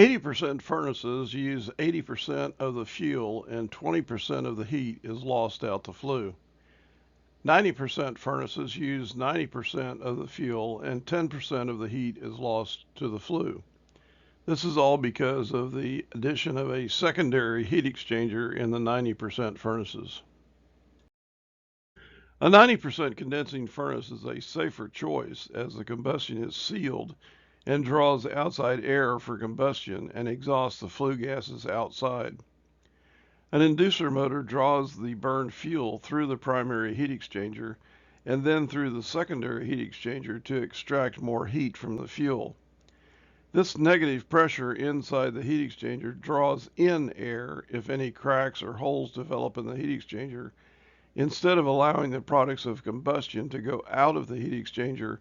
80% furnaces use 80% of the fuel and 20% of the heat is lost out to flue. 90% furnaces use 90% of the fuel and 10% of the heat is lost to the flue. This is all because of the addition of a secondary heat exchanger in the 90% furnaces. A 90% condensing furnace is a safer choice as the combustion is sealed and draws outside air for combustion and exhausts the flue gases outside. An inducer motor draws the burned fuel through the primary heat exchanger and then through the secondary heat exchanger to extract more heat from the fuel. This negative pressure inside the heat exchanger draws in air if any cracks or holes develop in the heat exchanger, instead of allowing the products of combustion to go out of the heat exchanger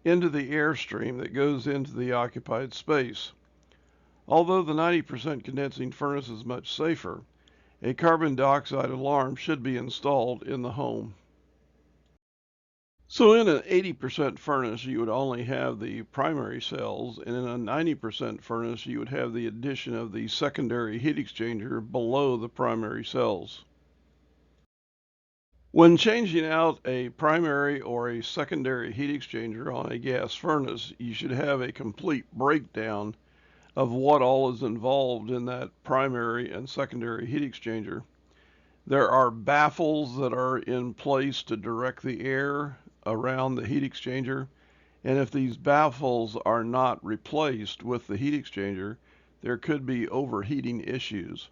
into the airstream that goes into the occupied space. Although the 90% condensing furnace is much safer, a carbon dioxide alarm should be installed in the home. So in an 80% furnace, you would only have the primary cells, and in a 90% furnace, you would have the addition of the secondary heat exchanger below the primary cells. When changing out a primary or a secondary heat exchanger on a gas furnace, you should have a complete breakdown of what all is involved in that primary and secondary heat exchanger. There are baffles that are in place to direct the air around the heat exchanger, and if these baffles are not replaced with the heat exchanger, there could be overheating issues.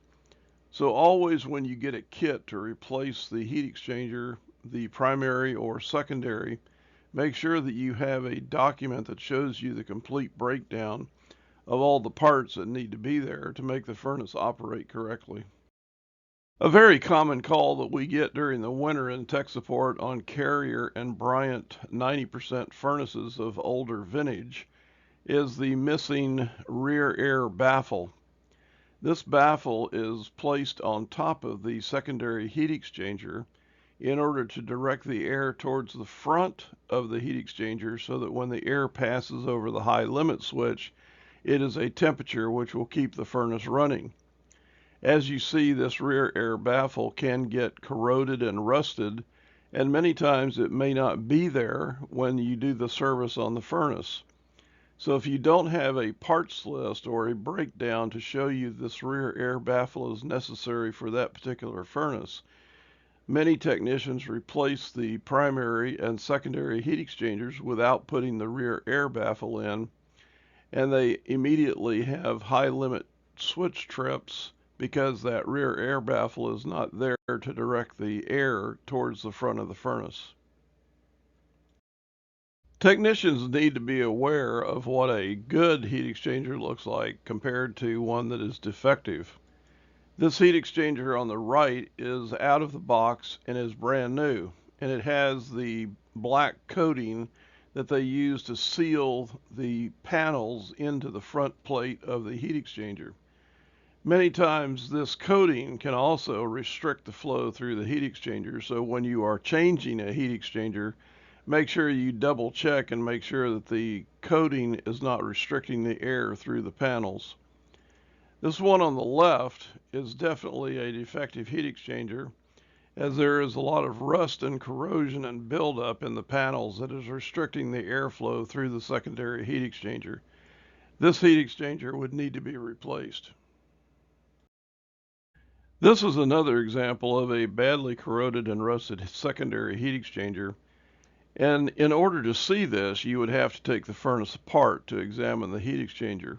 So always when you get a kit to replace the heat exchanger, the primary or secondary, make sure that you have a document that shows you the complete breakdown of all the parts that need to be there to make the furnace operate correctly. A very common call that we get during the winter in tech support on Carrier and Bryant 90% furnaces of older vintage is the missing rear air baffle. This baffle is placed on top of the secondary heat exchanger in order to direct the air towards the front of the heat exchanger so that when the air passes over the high limit switch, it is a temperature which will keep the furnace running. As you see, this rear air baffle can get corroded and rusted, and many times it may not be there when you do the service on the furnace. So if you don't have a parts list or a breakdown to show you this rear air baffle is necessary for that particular furnace, many technicians replace the primary and secondary heat exchangers without putting the rear air baffle in, and they immediately have high limit switch trips because that rear air baffle is not there to direct the air towards the front of the furnace. Technicians need to be aware of what a good heat exchanger looks like compared to one that is defective. This heat exchanger on the right is out of the box and is brand new, and it has the black coating that they use to seal the panels into the front plate of the heat exchanger. Many times this coating can also restrict the flow through the heat exchanger, so when you are changing a heat exchanger, make sure you double check and make sure that the coating is not restricting the air through the panels. This one on the left is definitely a defective heat exchanger, as there is a lot of rust and corrosion and buildup in the panels that is restricting the airflow through the secondary heat exchanger. This heat exchanger would need to be replaced. This is another example of a badly corroded and rusted secondary heat exchanger. And in order to see this, you would have to take the furnace apart to examine the heat exchanger.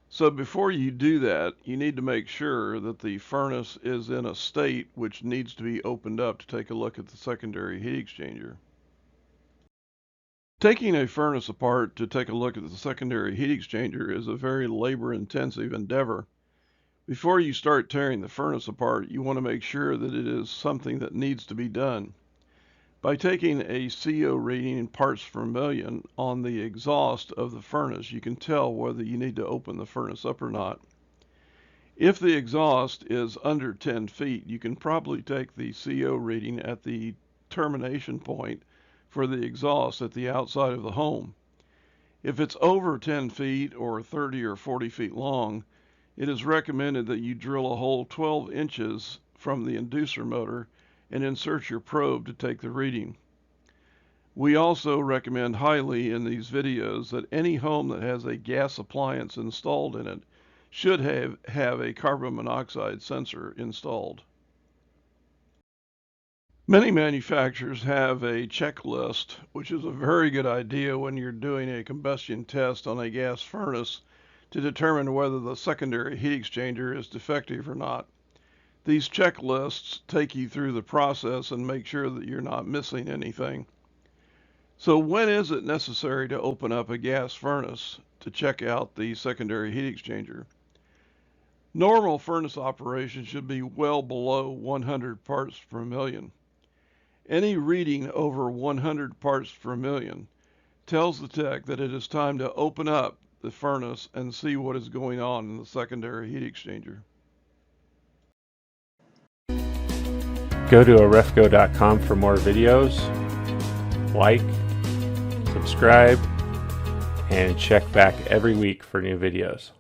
So before you do that, you need to make sure that the furnace is in a state which needs to be opened up to take a look at the secondary heat exchanger. Taking a furnace apart to take a look at the secondary heat exchanger is a very labor-intensive endeavor. Before you start tearing the furnace apart, you want to make sure that it is something that needs to be done. By taking a CO reading in parts per million on the exhaust of the furnace, you can tell whether you need to open the furnace up or not. If the exhaust is under 10 feet, you can probably take the CO reading at the termination point for the exhaust at the outside of the home. If it's over 10 feet or 30 or 40 feet long, it is recommended that you drill a hole 12 inches from the inducer motor and insert your probe to take the reading. We also recommend highly in these videos that any home that has a gas appliance installed in it should have a carbon monoxide sensor installed. Many manufacturers have a checklist, which is a very good idea when you're doing a combustion test on a gas furnace to determine whether the secondary heat exchanger is defective or not. These checklists take you through the process and make sure that you're not missing anything. So when is it necessary to open up a gas furnace to check out the secondary heat exchanger? Normal furnace operation should be well below 100 parts per million. Any reading over 100 parts per million tells the tech that it is time to open up the furnace and see what is going on in the secondary heat exchanger. Go to arefco.com for more videos. Like, subscribe, and check back every week for new videos.